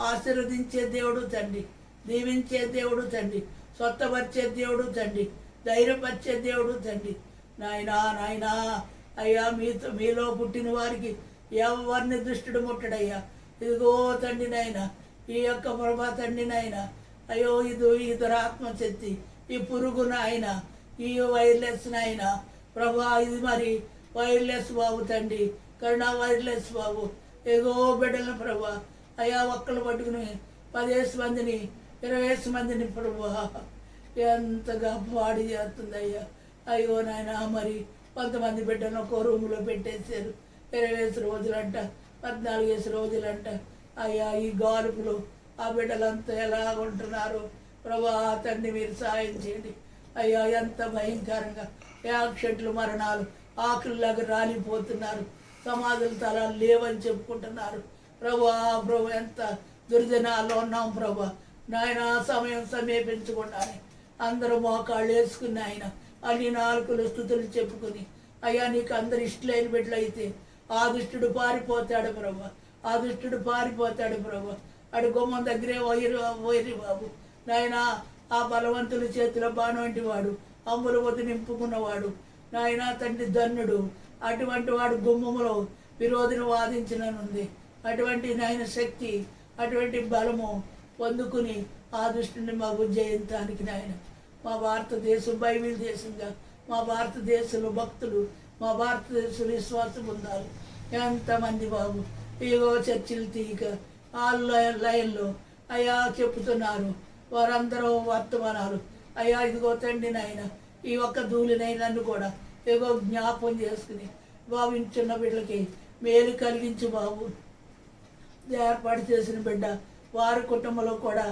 ఆశీర్వదించే దేవుడు తండ్రి, దీవించే దేవుడు తండ్రి, స్వస్థపరిచే దేవుడు తండ్రి, ధైర్యపరిచే దేవుడు తండ్రి. నాయనా నాయనా, అయ్యా, మీలో పుట్టిన వారికి ఎవరిని దుష్టుడు ముట్టడయ్యా. ఇదిగో తండ్రి నాయన, ఈ యొక్క ప్రభా తండ్రి నాయన, అయ్యో ఈ దురాత్మశక్తి, ఈ పురుగు నాయన, ఈ వైర్లెస్ నాయన ప్రభా, ఇది మరి వైర్లెస్ బాబు తండ్రి, కరుణా వైర్లెస్ బాబు. ఏగో బిడ్డలను ప్రభా, అయ్యా ఒక్కలు పట్టుకుని 10 మందిని 20 మందిని ప్రభా ఎంతగా పాడి చేస్తుంది అయ్యా. అయ్యో నాయన, మరి కొంతమంది బిడ్డలను ఒక్కో రూములో పెట్టేశారు. 20 రోజులంట, 14 రోజులంట. అయ్యా, ఈ గాలుపులు ఆ బిడ్డలంతా ఎలా ఉంటున్నారు ప్రభా తండ్రి, మీరు సాయం చేయండి అయ్యా. ఎంత భయంకరంగా యాక్సిడెంట్లు, మరణాలు, ఆకుల్లాగా రాలిపోతున్నారు. సమాధుల తలాలు లేవని చెప్పుకుంటున్నారు. ప్రభా ప్రభు ఎంత దుర్దినాల్లో ఉన్నాం ప్రభా. నాయన సమయం సమీపించకుండానే అందరూ మోకాళ్ళు వేసుకుని ఆయన అన్ని నాలుకలు స్థుతులు చెప్పుకుని అయ్యా నీకు అందరు ఇష్టలేని బిడ్డలైతే ఆ దుష్టుడు పారిపోతాడు ప్రభా. ఆ దుష్టుడు పారిపోతాడు ప్రభా. అడు గుమ్మం దగ్గరే వైరి బాబు నాయన ఆ బలవంతుల చేతిలో బాణం వంటి వాడు, అమ్ముల వద్దు నింపుకున్నవాడు నాయన తండ్రి ధన్యుడు. అటువంటి వాడు గుమ్మములో విరోధిని వాదించిననుంది. అటువంటి నాయన శక్తి, అటువంటి బలము పొందుకుని ఆ దృష్టిని మాకు జయించడానికి నాయన మా భారతదేశం బైబిల్ దేశంగా, మా భారతదేశంలో భక్తులు, మా భారతదేశంలో విశ్వాసం ఉండాలి. ఎంతమంది బాబు ఇగో చర్చిలు తీయక ఆ లైన్లో అయ్యా చెప్పుతున్నారు. వారందరూ వర్తమానాలు అయ్యా ఇదిగో తండ్రి నాయన ఈ ఒక్క ధూళినైనన్ను కూడా ఏదో జ్ఞాపం చేసుకుని బాబు చిన్న బిడ్డలకి మేలు కలిగించు బాబు. ఏర్పాటు చేసిన బిడ్డ వారి కుటుంబంలో కూడా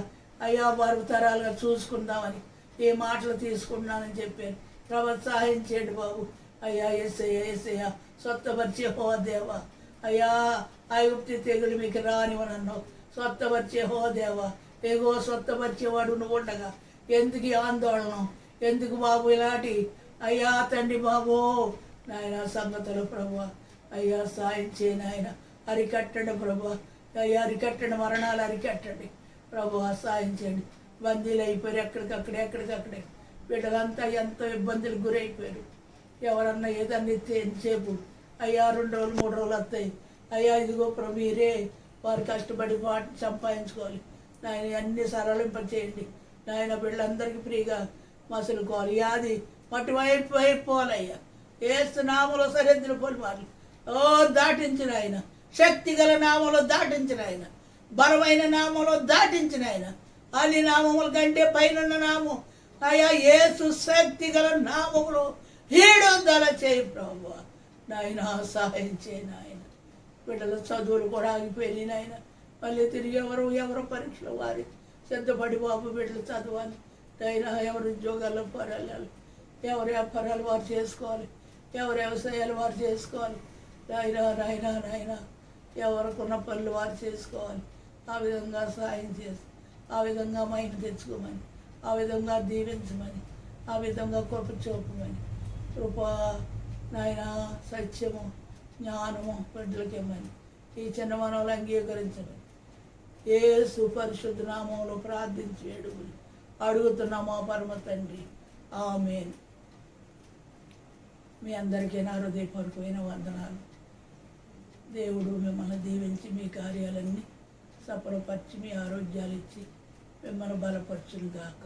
అయ్యా వారి తరాలుగా చూసుకుందామని ఏ మాటలు తీసుకుంటున్నానని చెప్పారు. సహాయం చేయండి బాబు. అయ్యా ఏసయ్య ఏసయ్య స్వస్థపరిచే హో దేవా. అయ్యా ఐగుప్తి తెగులు మీకు రానివనన్నావు. స్వస్థపరిచే హో దేవా. ఏగో స్వస్థపరిచేవాడు నువ్వు ఉండగా ఎందుకు ఈ ఆందోళన, ఎందుకు బాబు ఇలాంటి అయ్యా తండ్రి బాబు నాయన సంగతులు ప్రభు. అయ్యా సాయం చేయను ఆయన అరికట్టండి ప్రభు. అయ్యా అరికట్టండి, మరణాలు అరికట్టండి ప్రభు. సాయం చేయండి. బందీలు అయిపోయారు ఎక్కడికక్కడే వీళ్ళంతా ఎంతో ఇబ్బందులకు గురైపోయారు. ఎవరన్నా ఏదన్నా ఎంతసేపు అయ్యా 2 రోజులు 3 రోజులు వస్తాయి. అయ్యా ఇదిగో ప్రభు మీరే వారు కష్టపడి వాటిని సంపాదించుకోవాలి నాయన. అన్ని సరళింపచేయండి నాయన. బిడ్డలందరికీ ఫ్రీగా మసులుకోవాలి. యాది మట్టి వైపోవాలయ్యా. ఏసు నామలో సరిహద్దులు పొలిమారు దాటించిన ఆయన, శక్తి గల నామంలో దాటించిన ఆయన, బలమైన నామంలో దాటించిన ఆయన, అన్ని నామముల కంటే పైన నామం అయ్యా యేసు శక్తి గల నామములో హీడుదల చేయి ప్రభు. నాయన సహాయం చేయి నాయన. బిడ్డల చదువులు కూడా ఆగిపోయినాయి నాయన. మళ్ళీ తిరిగి ఎవరు పరీక్షలు వారి సిద్ధపడి బాబు బిడ్డలు చదవాలి నాయన. ఎవరు ఉద్యోగాల్లో పరాలి, ఎవరి వ్యాపారాలు వారు చేసుకోవాలి, ఎవరి వ్యవసాయాలు వారు చేసుకోవాలి నాయన. ఎవరికున్న పనులు వారు చేసుకోవాలి. ఆ విధంగా సహాయం చేసి, ఆ విధంగా మైండ్ తెచ్చుకోమని, ఆ విధంగా దీవించమని, ఆ విధంగా కృప చూపమని, కృప నాయన సత్యము జ్ఞానము బిడ్డలకిమ్మని ఈ చిన్న మనవులు అంగీకరించమని యేసు పరిశుద్ధ నామంలో ప్రార్థించి అడుగుతున్నా మా పరమ తండ్రి. ఆమేన్. మీ అందరికీ నా హృదయపూర్వకమైన వందనాలు. దేవుడు మిమ్మల్ని దీవించి మీ కార్యాలన్నీ సఫలపరిచి మీ ఆరోగ్యాలు ఇచ్చి మిమ్మల్ని బలపరచును గాక.